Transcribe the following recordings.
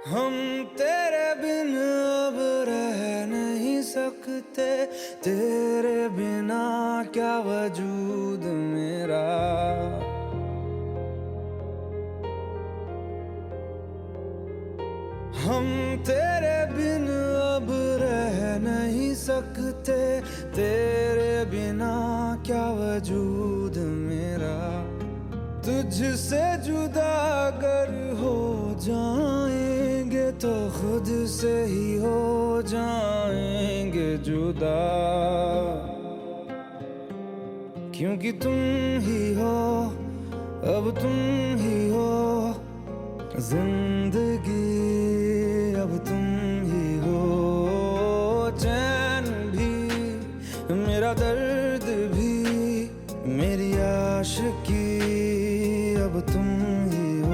हम तेरे बिन अब रह नहीं सकते, तेरे बिना क्या वजूद मेरा। हम तेरे बिन अब रह नहीं सकते, तेरे बिना क्या वजूद मेरा। तुझसे जुदा अगर हो जाएंगे तो खुद से ही हो जाएंगे जुदा, क्योंकि तुम ही हो, अब तुम ही हो जिंदगी, अब तुम ही हो। चैन भी, मेरा दर्द भी, मेरी आशिकी, अब तुम ही हो।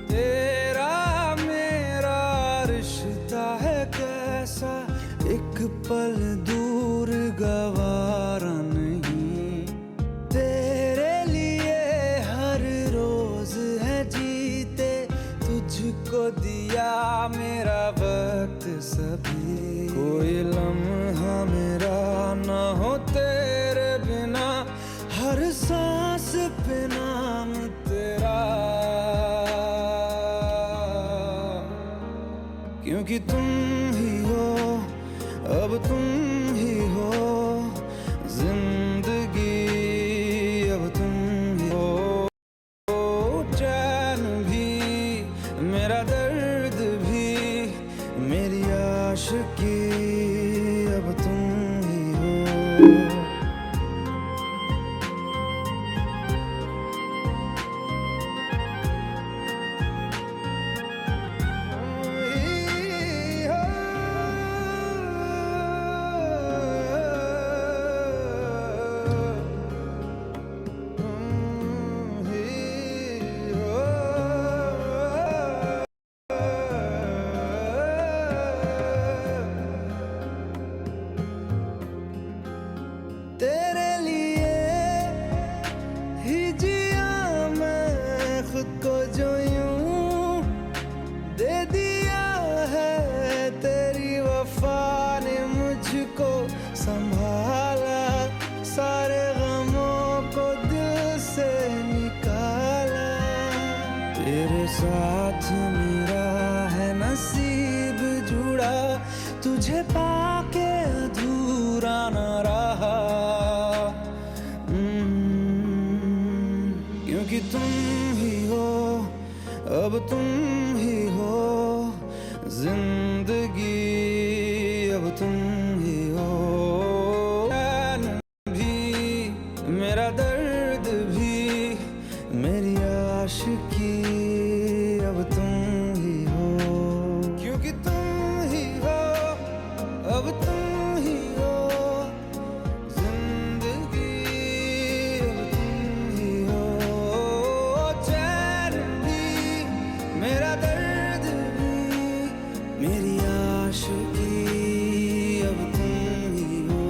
तेरा मेरा रिश्ता है कैसा, एक पल दूर गवारा नहीं। तेरे लिए हर रोज है जीते, तुझको दिया मेरा वक्त सभी। कोई लम्हा मेरा ना हो तेरे बिना, हर सांस पे नाम तेरा, क्योंकि तुम ही हो, अब तुम ही हो जिंदगी, अब तुम ही हो। चैन भी, मेरा दर्द भी, मेरी आशिकी, अब तुम ही हो। तेरे लिए ही जिया मैं खुद को, जो यूं दे दिया है तेरी वफा ने मुझको संभाला। सारे गमों को दिल से निकाला, तेरे साथ मेरा है नसीब जुड़ा, तुझे पाके अधूरा न रहा। क्योंकि तुम ही हो, अब तुम ही हो जिंदगी, अब तुम ही हो। चैन भी, मेरा दर्द भी, मेरी आशिकी, अब तुम ही हो, क्योंकि तुम ही हो, अब तुम ही हो जिंदगी, अब तुम ही हो। चैन भी, मेरा दर्द भी, मेरी आशिकी, अब तुम ही हो।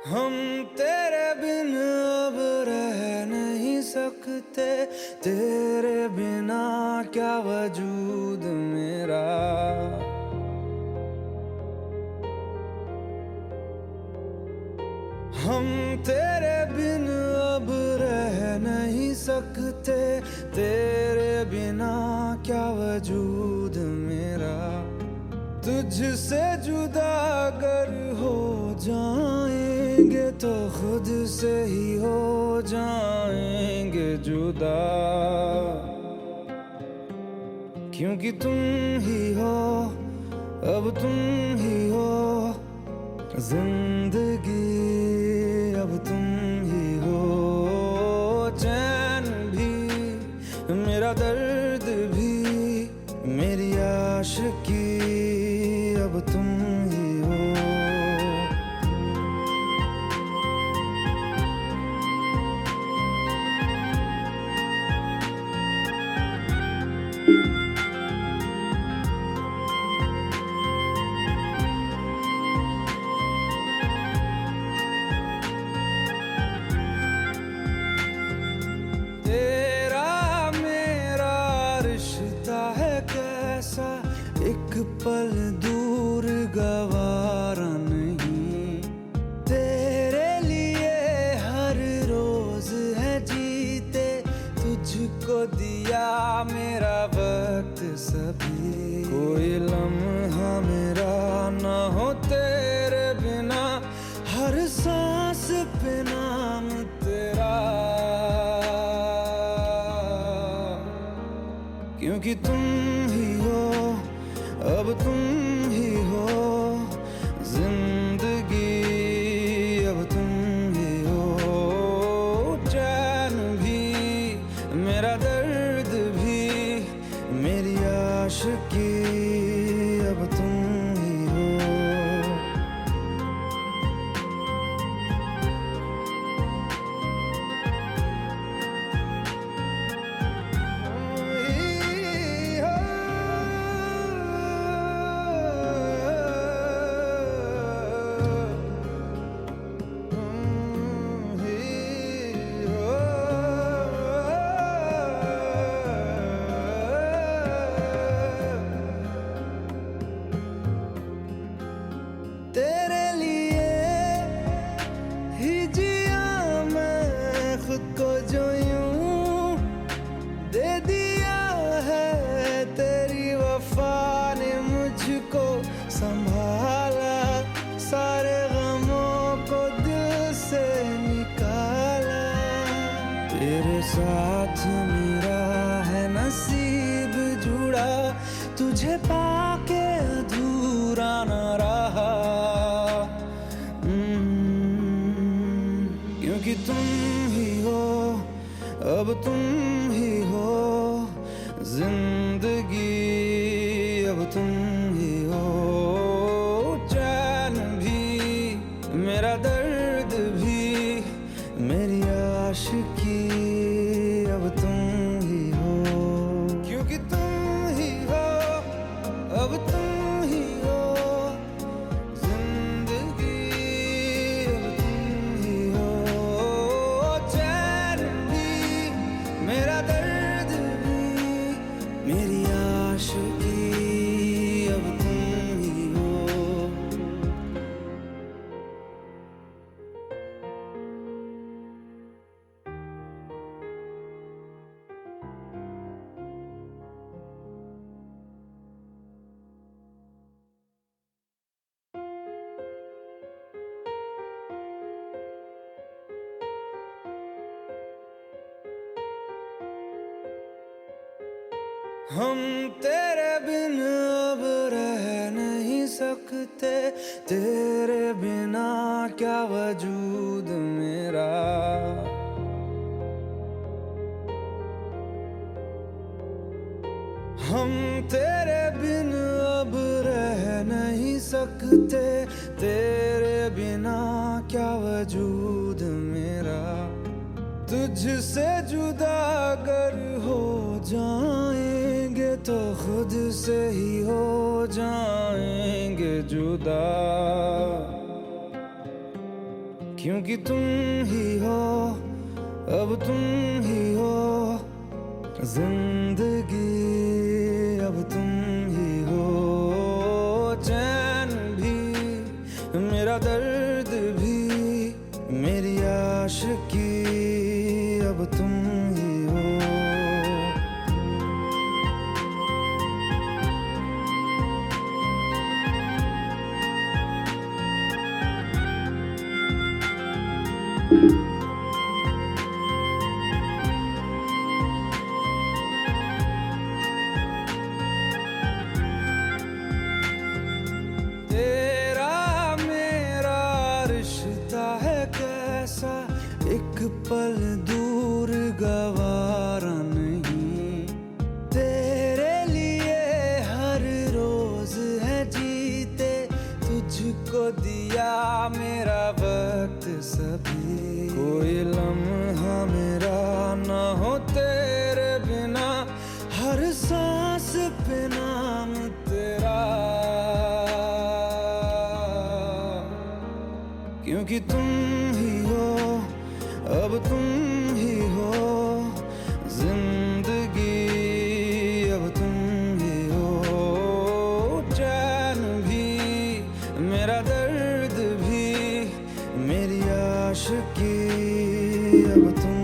हम तेरे बिन अब रह नहीं सकते, तेरे बिना क्या वजूद मेरा। हम तेरे बिन अब रह नहीं सकते, तेरे बिना क्या वजूद मेरा। तुझसे जुदा अगर हो जाएंगे तो खुद से ही हो जाएंगे जुदा, क्योंकि तुम ही हो, अब तुम ही हो जिंदगी, अब तुम ही हो चैन भी, मेरा दर्द भी, मेरी आशिकी, अब तुम ही हो। एक पल दूर गवारा नहीं, तेरे लिए हर रोज है जीते, तुझको दिया मेरा वक्त सभी, कोई लम्हा मेरा ना हो तेरे बिना, हर सांस पे नाम तेरा, क्योंकि तुम ही हो, अब तुम ही हो जिंदगी, अब तुम ही हो चैन भी, मेरा दर्द भी, मेरी आशिकी, अब तुम ही हो। तेरे लिए ही जिया मैं खुद को, जो यूं दे दिया है तेरी वफा ने मुझको संभाला, सारे गमों को दिल से निकाला, तेरे साथ मेरा है नसीब जुड़ा, तुझे पाके अधूरा न रहा, क्योंकि तुम ही हो, अब तुम ही हो जिंदगी, अब तुम ही हो चैन भी, मेरा दर्द भी, मेरी आशिकी, अब तुम ही हो, क्योंकि तुम ही हो, अब तुम ही हो जिंदगी, अब तुम ही हो चैन भी, मेरा दर्द भी, मेरी आशिकी, अब तुम ही हो। हम तेरे बिन अब रह नहीं सकते, तेरे बिना क्या वजूद मेरा, हम तेरे बिन अब रह नहीं सकते, तेरे बिना क्या वजूद मेरा, तुझसे जुदा अगर हो जाएंगे तो खुद से ही हो जाएंगे जुदा, क्योंकि तुम ही हो, अब तुम ही हो जिंदगी, अब तुम ही हो चैन भी, मेरा दर्द भी, मेरी आशिकी, अब तुम ही हो। तुझको दिया मेरा वक्त सभी, कोई लम्हा मेरा ना हो तेरे बिना, हर सांस पे नाम तेरा, क्योंकि तुम ही हो, अब तुम ही हो जिंदगी, अब तुम ही हो चैन भी, मेरा दर्द भी, मेरी आशिकी अब तुम